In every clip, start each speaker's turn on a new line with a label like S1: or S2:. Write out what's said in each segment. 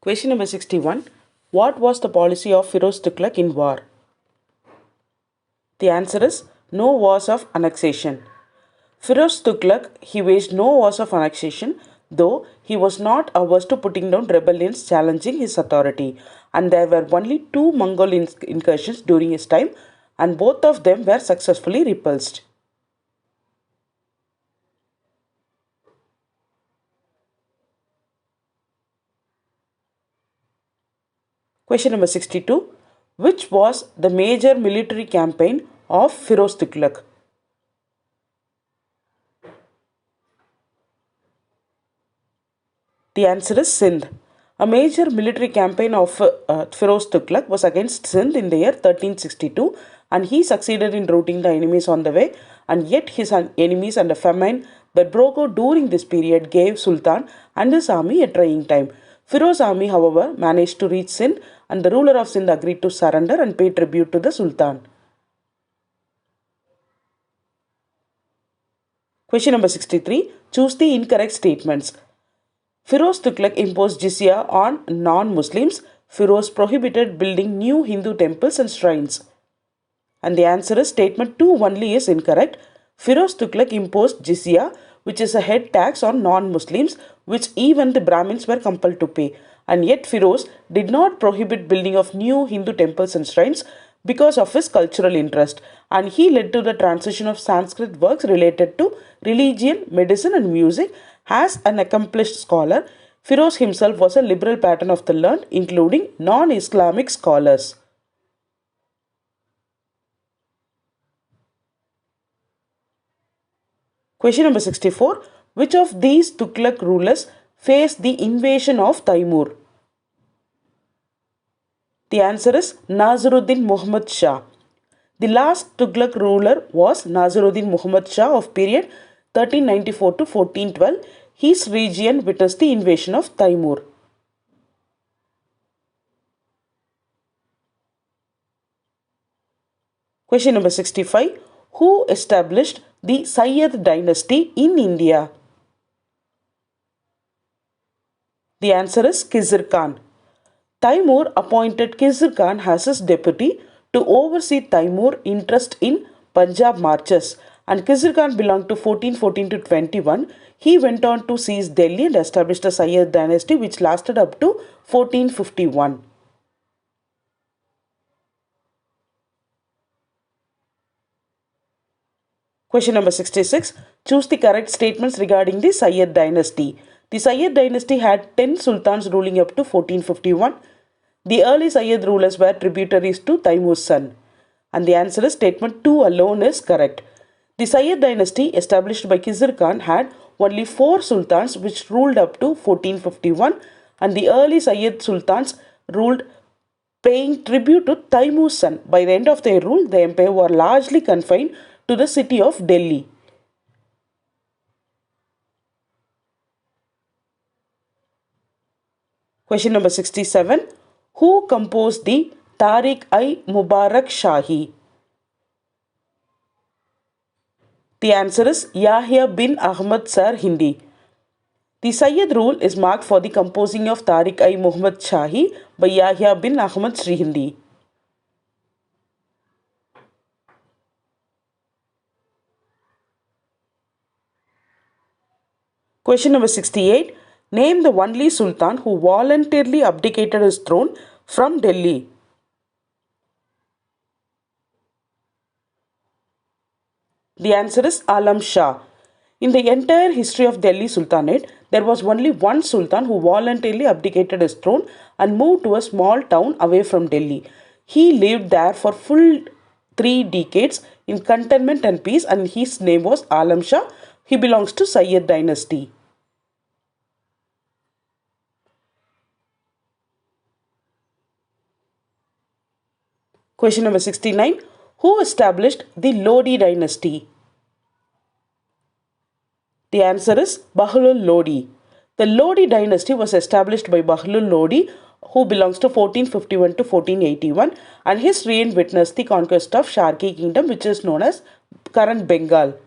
S1: Question number 61. What was the policy of Firoz Tughlaq in war? The answer is no wars of annexation. Firoz Tughlaq, he waged no wars of annexation, though he was not averse to putting down rebellions challenging his authority, and there were only two Mongol incursions during his time, and both of them were successfully repulsed. Question number 62. Which was the major military campaign of Firoz Tughlaq? The answer is Sindh. A major military campaign of Firoz Tughlaq was against Sindh in the year 1362, and he succeeded in routing the enemies on the way, and yet his enemies and a famine that broke out during this period gave Sultan and his army a trying time. Firoz's army, however, managed to reach Sindh, and the ruler of Sindh agreed to surrender and pay tribute to the Sultan. Question number 63. Choose the incorrect statements. Firoz Tughlaq imposed jizya on non-Muslims. Firoz prohibited building new Hindu temples and shrines. And the answer is statement 2 only is incorrect. Firoz Tughlaq imposed jizya, which is a head tax on non-Muslims, which even the Brahmins were compelled to pay. And yet Firoz did not prohibit building of new Hindu temples and shrines because of his cultural interest, and he led to the transition of Sanskrit works related to religion, medicine and music. As an accomplished scholar, Firoz himself was a liberal patron of the learned, including non-Islamic scholars. Question number 64. Which of these Tughlaq rulers faced the invasion of Taimur? The answer is Nazaruddin Muhammad Shah. The last Tughlaq ruler was Nazaruddin Muhammad Shah of period 1394 to 1412. His region witnessed the invasion of Taimur. Question number 65. Who established the Sayyid dynasty in India? The answer is Khizr Khan. Taimur appointed Khizr Khan as his deputy to oversee Taimur interest in Punjab marches, and Khizr Khan belonged to 1414 to 21. He went on to seize Delhi and established a Sayyid dynasty which lasted up to 1451. Question number 66. Choose the correct statements regarding the Sayyid dynasty. The Sayyid dynasty had 10 sultans ruling up to 1451. The early Sayyid rulers were tributaries to Taimur's son. And the answer is statement 2 alone is correct. The Sayyid dynasty established by Khizr Khan had only 4 sultans which ruled up to 1451, and the early Sayyid sultans ruled paying tribute to Taimur's son. By the end of their rule, the empire was largely confined to the city of Delhi. Question number 67. Who composed the Tariq-i-Mubarak Shahi? The answer is Yahya bin Ahmad Sar Hindi. The Sayyid rule is marked for the composing of Tariq-i-Muhammad Shahi by Yahya bin Ahmad Sri Hindi. Question number 68. Name the only Sultan who voluntarily abdicated his throne from Delhi. The answer is Alam Shah. In the entire history of Delhi Sultanate, there was only one Sultan who voluntarily abdicated his throne and moved to a small town away from Delhi. He lived there for full 3 decades in contentment and peace, and his name was Alam Shah. He belongs to Sayyid dynasty. Question number 69. Who established the Lodi dynasty? The answer is Bahlul Lodi. The Lodi dynasty was established by Bahlul Lodi, who belongs to 1451 to 1481, and his reign witnessed the conquest of Sharqi kingdom, which is known as current Bengal.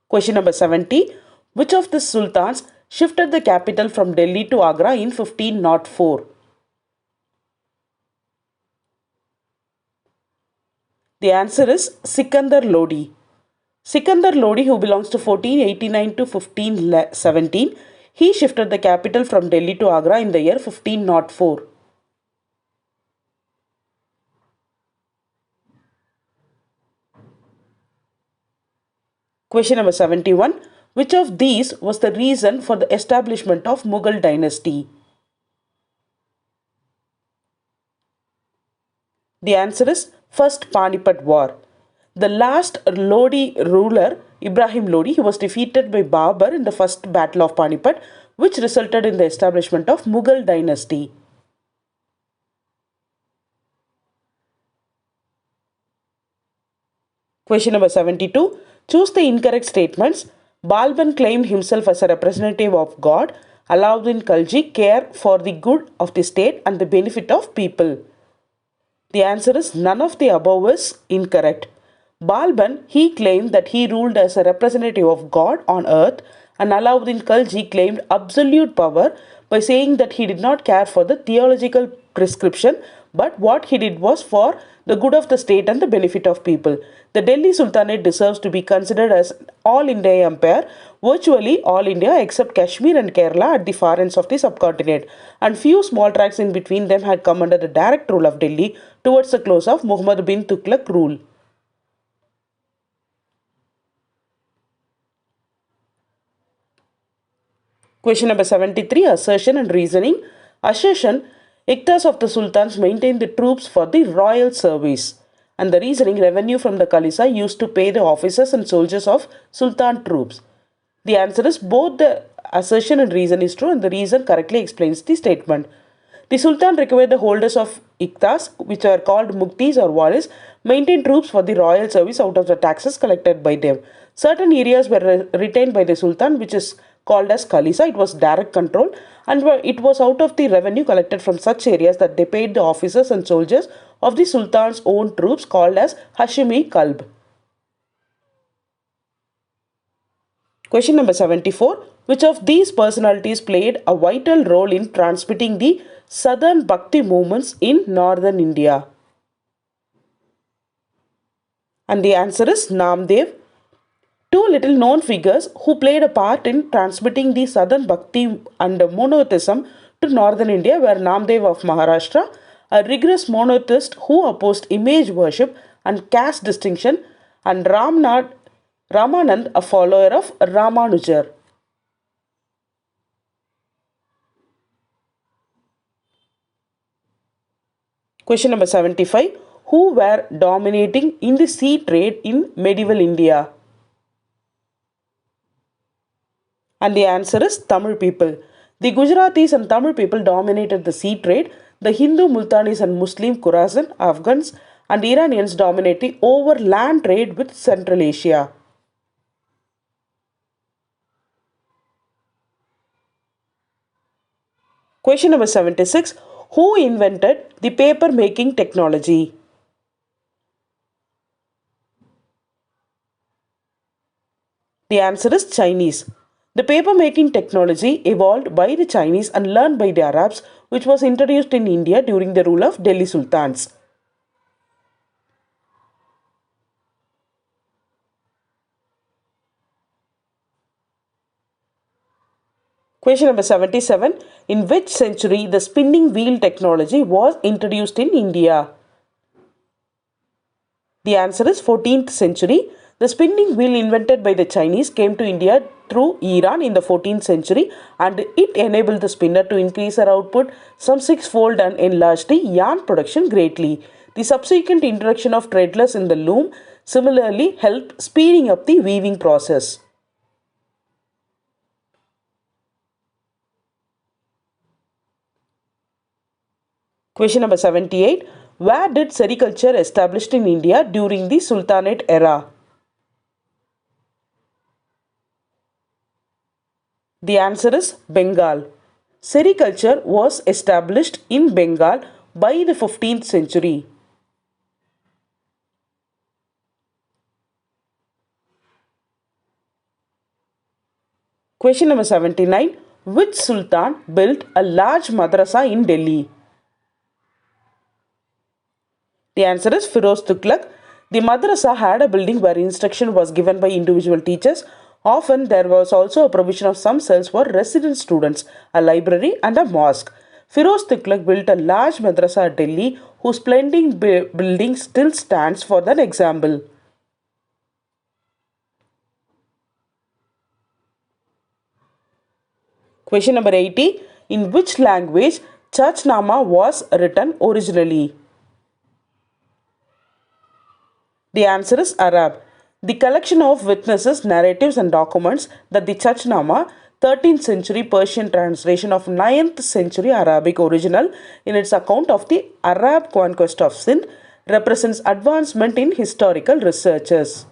S1: Question number 70. Which of the sultans shifted the capital from Delhi to Agra in 1504? The answer is Sikandar Lodi. Sikandar Lodi, who belongs to 1489 to 1517, he shifted the capital from Delhi to Agra in the year 1504. Question number 71. Which of these was the reason for the establishment of Mughal dynasty? The answer is First Panipat War. The last Lodi ruler, Ibrahim Lodi, he was defeated by Babur in the first battle of Panipat, which resulted in the establishment of Mughal dynasty. Question number 72. Choose the incorrect statements. Balban claimed himself as a representative of God. Alauddin Khalji cared for the good of the state and the benefit of people. The answer is none of the above is incorrect. Balban, he claimed that he ruled as a representative of God on earth, and Alauddin Khalji claimed absolute power by saying that he did not care for the theological prescription, but what he did was for the good of the state and the benefit of people. The Delhi Sultanate deserves to be considered as all India empire, virtually all India except Kashmir and Kerala at the far ends of the subcontinent, and few small tracts in between them had come under the direct rule of Delhi towards the close of Muhammad bin Tughlaq rule. Question number 73. Assertion and reasoning. Assertion. Iktas of the sultans maintained the troops for the royal service. And the reasoning, revenue from the Khalisa used to pay the officers and soldiers of sultan troops. The answer is both the assertion and reason is true, and the reason correctly explains the statement. The Sultan required the holders of iktas, which are called muktis or walis, maintain troops for the royal service out of the taxes collected by them. Certain areas were retained by the Sultan, which is called as Khalisa. It was direct control, and it was out of the revenue collected from such areas that they paid the officers and soldiers of the Sultan's own troops, called as Hashimi Kalb. Question number 74. Which of these personalities played a vital role in transmitting the southern Bhakti movements in northern India? And the answer is Namdev. Two little known figures who played a part in transmitting the southern Bhakti and monotheism to northern India were Namdev of Maharashtra, a rigorous monotheist who opposed image worship and caste distinction, and Ramanand, a follower of Ramanujar. Question number 75. Who were dominating in the sea trade in medieval India? And the answer is Tamil people. The Gujaratis and Tamil people dominated the sea trade. The Hindu Multanis and Muslim Khorasan, Afghans, and Iranians dominated over land trade with Central Asia. Question number 76. Who invented the paper making technology? The answer is Chinese. The paper making technology evolved by the Chinese and learned by the Arabs, which was introduced in India during the rule of Delhi Sultans. Question number 77. In which century the spinning wheel technology was introduced in India? The answer is 14th century. The spinning wheel invented by the Chinese came to India through Iran in the 14th century, and it enabled the spinner to increase her output some six-fold and enlarge the yarn production greatly. The subsequent introduction of threadless in the loom similarly helped speeding up the weaving process. Question number 78. Where did sericulture established in India during the Sultanate era? The answer is Bengal. Sericulture was established in Bengal by the 15th century. Question number 79. Which Sultan built a large madrasa in Delhi? The answer is Firoz Tughlaq. The madrasa had a building where instruction was given by individual teachers. Often there was also a provision of some cells for resident students, a library and a mosque. Firoz Tughlaq built a large madrasa at Delhi whose splendid building still stands for an example. Question number 80. In which language Chachnama was written originally? The answer is Arab. The collection of witnesses, narratives, and documents that the Chachnama, 13th century Persian translation of 9th century Arabic original, in its account of the Arab conquest of Sindh, represents advancement in historical researches.